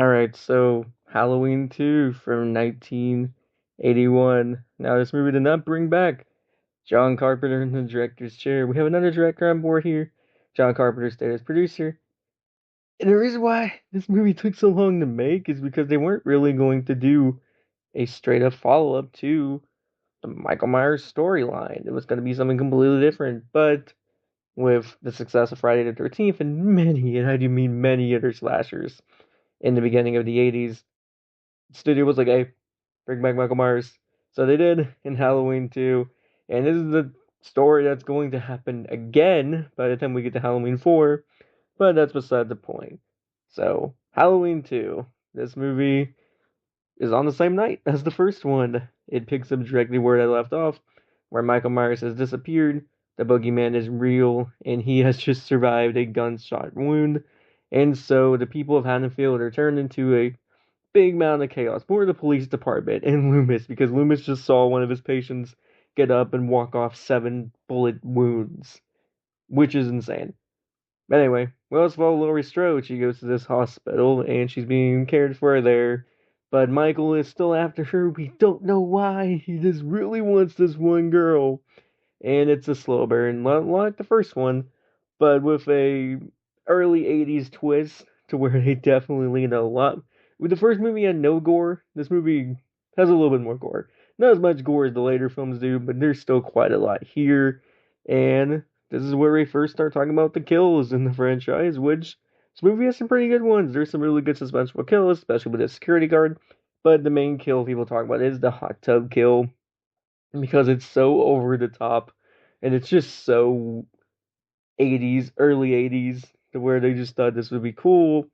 All right, so Halloween 2 from 1981. Now, this movie did not bring back John Carpenter in the director's chair. We have another director on board here. John Carpenter stayed as producer. And the reason why this movie took so long to make is because they weren't really going to do a straight up follow up to the Michael Myers storyline. It was going to be something completely different. But with the success of Friday the 13th and many, and I do mean many other slashers in the beginning of the 80s, studio was like, hey, bring back Michael Myers. So they did in Halloween 2. And this is the story that's going to happen again by the time we get to Halloween 4. But that's beside the point. So, Halloween 2. This movie is on the same night as the first one. It picks up directly where I left off, where Michael Myers has disappeared, the boogeyman is real, and he has just survived a gunshot wound. And so the people of Haddonfield are turned into a big amount of chaos. More the police department and Loomis, because Loomis just saw one of his patients get up and walk off 7 bullet wounds, which is insane. But anyway, we also follow Laurie Strode. She goes to this hospital and she's being cared for there. But Michael is still after her. We don't know why. He just really wants this one girl. And it's a slow burn, like the first one, but with a early 80s twist to where they definitely lean a lot. With the first movie had no gore, this movie has a little bit more gore. Not as much gore as the later films do, but there's still quite a lot here. And this is where we first start talking about the kills in the franchise, which this movie has some pretty good ones. There's some really good suspenseful kills, especially with the security guard. But the main kill people talk about is the hot tub kill because it's so over the top and it's just so 80s, early 80s, to where they just thought this would be cool.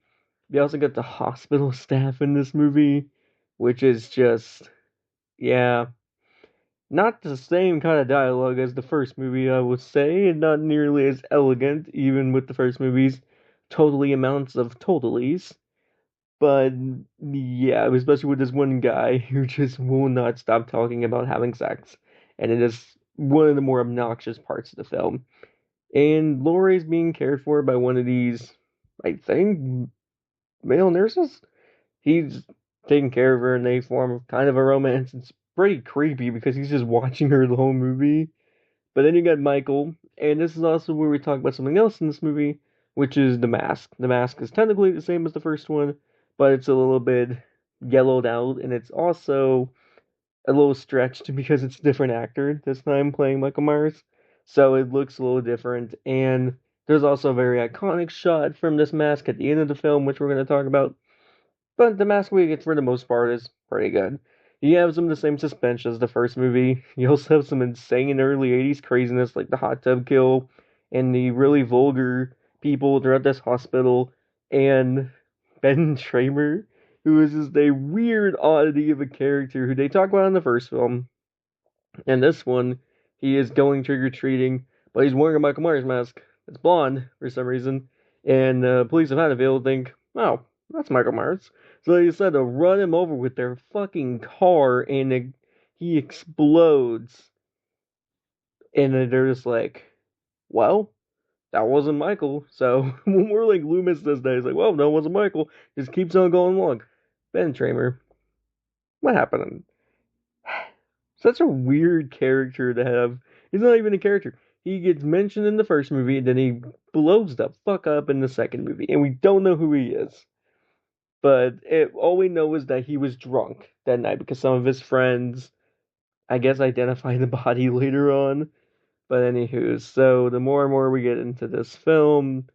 They also got the hospital staff in this movie, which is just, yeah, not the same kind of dialogue as the first movie, I would say, and not nearly as elegant, even with the first movie's totally amounts of totallys. But yeah, especially with this one guy who just will not stop talking about having sex. And it is one of the more obnoxious parts of the film. And Laurie's being cared for by one of these, I think, male nurses. He's taking care of her and they form kind of a romance. It's pretty creepy because he's just watching her the whole movie. But then you got Michael, and this is also where we talk about something else in this movie, which is the mask. The mask is technically the same as the first one, but it's a little bit yellowed out, and it's also a little stretched because it's a different actor this time playing Michael Myers. So it looks a little different, and there's also a very iconic shot from this mask at the end of the film, which we're going to talk about. But the mask we get for the most part is pretty good. You have some of the same suspense as the first movie. You also have some insane early 80s craziness like the hot tub kill and the really vulgar people throughout this hospital and Ben Tramer, who is just a weird oddity of a character who they talk about in the first film. And this one, he is going trick-or-treating, but he's wearing a Michael Myers mask. It's blonde for some reason. And police of Haddonfield think, oh, that's Michael Myers. So they decide to run him over with their fucking car, and he explodes. And then they're just like, well, that wasn't Michael. So when we're like Loomis this day, he's like, well, no, it wasn't Michael. Just keeps on going along. Ben Tramer, what happened? Such a weird character to have. He's not even a character. He gets mentioned in the first movie, and then he blows the fuck up in the second movie, and we don't know who he is. But all we know is that he was drunk that night because some of his friends, I guess, identified the body later on. But anywho, so the more and more we get into this film,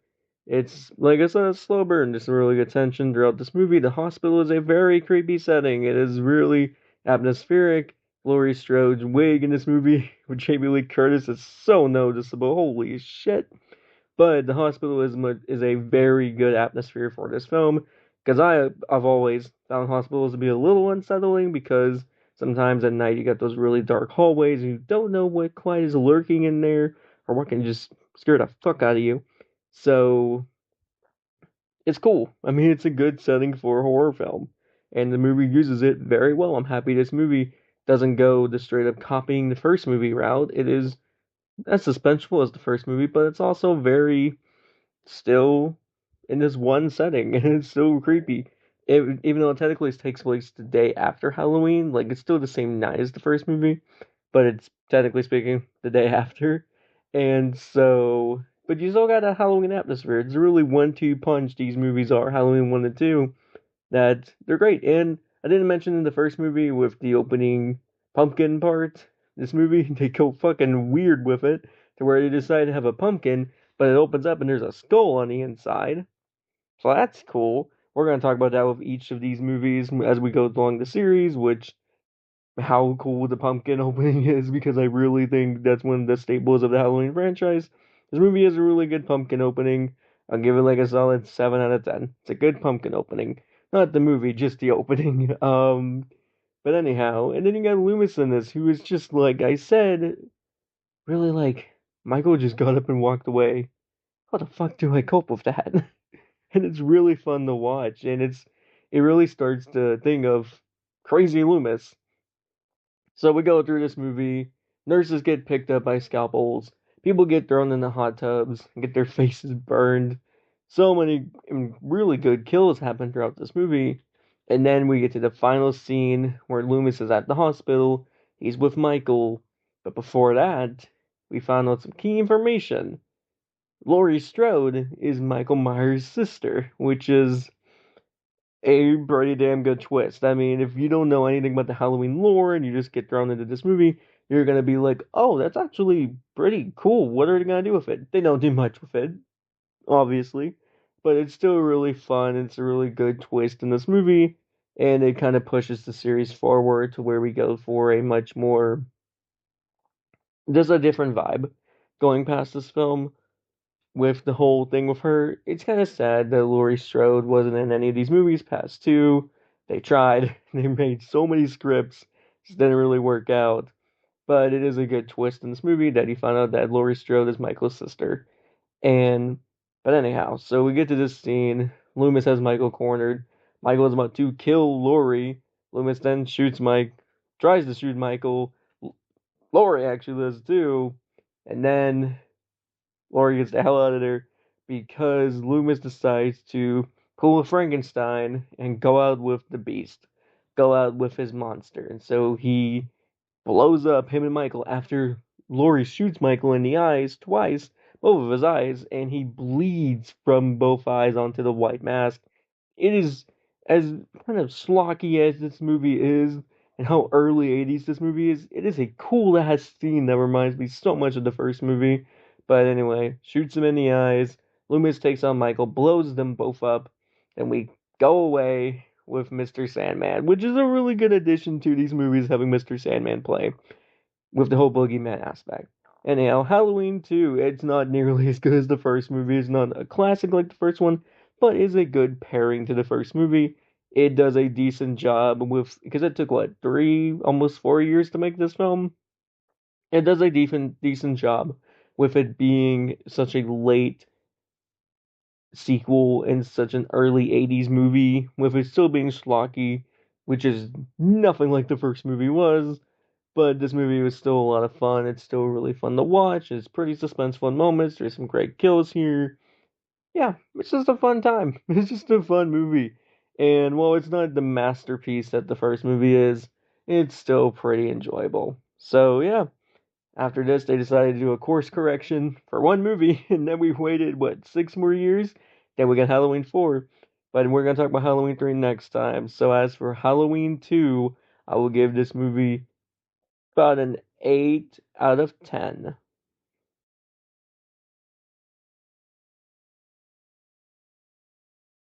it's like I said, a slow burn. There's some really good tension throughout this movie. The hospital is a very creepy setting. It is really atmospheric. Laurie Strode's wig in this movie with Jamie Lee Curtis is so noticeable. Holy shit! But the hospital is a very good atmosphere for this film because I've always found hospitals to be a little unsettling because sometimes at night you got those really dark hallways and you don't know what quite is lurking in there or what can just scare the fuck out of you. So it's cool. I mean, it's a good setting for a horror film, and the movie uses it very well. I'm happy this movie doesn't go the straight up copying the first movie route. It is as suspenseful as the first movie, but it's also very still in this one setting, and it's still creepy. Even though it technically takes place the day after Halloween, like it's still the same night as the first movie, but it's technically speaking the day after. And so, but you still got a Halloween atmosphere. It's a really 1-2 punch these movies are, Halloween 1 and 2, that they're great. And I didn't mention in the first movie with the opening pumpkin part, this movie, they go fucking weird with it to where they decide to have a pumpkin, but it opens up and there's a skull on the inside. So that's cool. We're going to talk about that with each of these movies as we go along the series, which how cool the pumpkin opening is, because I really think that's one of the staples of the Halloween franchise. This movie has a really good pumpkin opening. I'll give it like a solid 7 out of 10. It's a good pumpkin opening. Not the movie, just the opening. But anyhow, and then you got Loomis in this, who is just like I said, really like Michael just got up and walked away. How the fuck do I cope with that? And it's really fun to watch, and it really starts the thing of crazy Loomis. So we go through this movie. Nurses get picked up by scalpels. People get thrown in the hot tubs and get their faces burned. So many really good kills happen throughout this movie. And then we get to the final scene where Loomis is at the hospital. He's with Michael. But before that, we found out some key information. Laurie Strode is Michael Myers' sister, which is a pretty damn good twist. I mean, if you don't know anything about the Halloween lore and you just get thrown into this movie, you're gonna be like, oh, that's actually pretty cool. What are they gonna do with it? They don't do much with it, obviously, but it's still really fun. It's a really good twist in this movie, and it kind of pushes the series forward to where we go for a much more, there's a different vibe going past this film with the whole thing with her. It's kind of sad that Laurie Strode wasn't in any of these movies past two. They tried. They made so many scripts. Just didn't really work out. But it is a good twist in this movie that you find out that Laurie Strode is Michael's sister. And, but anyhow, so we get to this scene. Loomis has Michael cornered. Michael is about to kill Laurie. Loomis then shoots Mike, tries to shoot Michael. Laurie actually does too. And then Laurie gets the hell out of there because Loomis decides to pull a Frankenstein and go out with the beast, go out with his monster. And so he blows up him and Michael after Laurie shoots Michael in the eyes twice, both of his eyes, and he bleeds from both eyes onto the white mask. It is as kind of schlocky as this movie is, and how early 80s this movie is. It is a cool ass scene that reminds me so much of the first movie. But anyway, shoots him in the eyes. Loomis takes on Michael, blows them both up, and we go away with Mr. Sandman, which is a really good addition to these movies, having Mr. Sandman play with the whole boogeyman aspect. Anyhow, Halloween 2, it's not nearly as good as the first movie. It's not a classic like the first one, but is a good pairing to the first movie. It does a decent job with, because it took what, 3, almost 4 years to make this film? It does a decent job with it being such a late sequel and such an early 80s movie, with it still being schlocky, which is nothing like the first movie was. But this movie was still a lot of fun. It's still really fun to watch. It's pretty suspenseful in moments. There's some great kills here. Yeah, it's just a fun time. It's just a fun movie. And while it's not the masterpiece that the first movie is, it's still pretty enjoyable. So yeah, after this, they decided to do a course correction for one movie, and then we waited, what, 6 more years? Then we got Halloween 4. But we're going to talk about Halloween 3 next time. So as for Halloween 2, I will give this movie about an 8 out of 10.